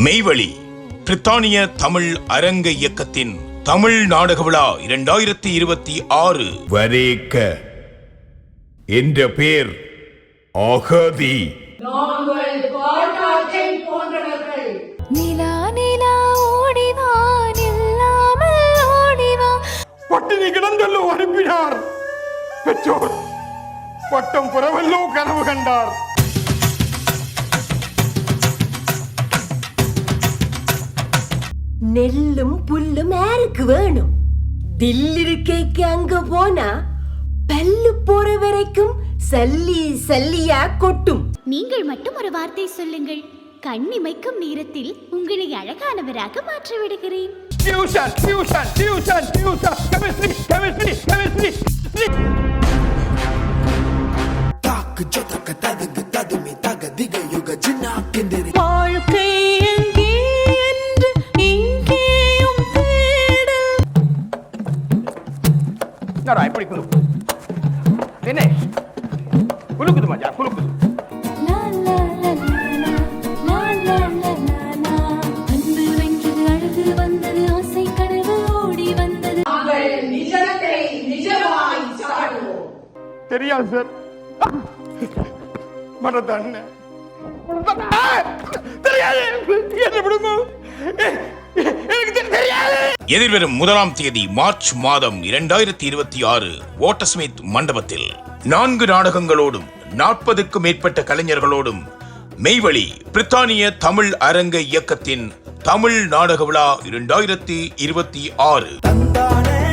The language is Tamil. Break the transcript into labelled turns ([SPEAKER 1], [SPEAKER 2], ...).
[SPEAKER 1] மெய்வழி பிரித்தானிய தமிழ் அரங்க இயக்கத்தின் தமிழ் நாடக விழா 2026
[SPEAKER 2] வரேக்க என்ற பேர் அகதி.
[SPEAKER 3] நாங்கள் காட்டாற்றை போன்றவர்கள்.
[SPEAKER 4] நிலா நிலா ஓடிவா நில்லாமல் ஓடிவா.
[SPEAKER 5] பட்டினி கிடந்தல்லோ அனுப்பினார் பெற்றோர், பட்டம் புறவல்லோ கனவு கண்டார்.
[SPEAKER 3] நெல்லும் புல்லும் யாருக்கு வேணும்? தில்லிருக்கைக்கு அங்க போனா பல்லு போற வரைக்கும் சல்லி சல்லியா கொட்டும்.
[SPEAKER 4] நீங்கள் மட்டும் ஒரு வார்த்தை சொல்லுங்கள், கண்ணிமைக்கும் நேரத்தில் உங்களை அழகானவராக மாற்றி விடுகிறேன்.
[SPEAKER 5] Tuition tuition tuition tuition chemistry chemistry chemistry.
[SPEAKER 6] தாக்கு ஜொதக்க ததுக்கு ததுமி தக திக யுக ஜின்னா கிந்திரி.
[SPEAKER 3] வாழ்க்கை எங்கே என்று இங்கேயும் தேடல்.
[SPEAKER 5] என்னடா இப்படி குலு என்ன குலுக்குது மஜா குலுக்குது.
[SPEAKER 4] லா லா லா லா லா லா லா லா. அன்பு வென்றது, அழகு வந்தது, ஆசை கனவு ஓடி வந்தது.
[SPEAKER 3] நாங்கள் நிஜத்தை நிஜமாய் சாடுவோம்.
[SPEAKER 5] தெரியாது சார், மறந்தாண்ண தெரியாது, என்ன விடுங்க, எனக்கு தெரியாது.
[SPEAKER 1] எதிர்வரும் 1ஆம் தேதி மார்ச் மாதம் 2026 வாட்டர்ஸ்மித் மண்டபத்தில் 4 நாடகங்களோடும் 40க்கும் மேற்பட்ட கலைஞர்களோடும் மெய்வழி பிரித்தானிய தமிழ் அரங்க இயக்கத்தின் தமிழ் நாடக விழா 2026.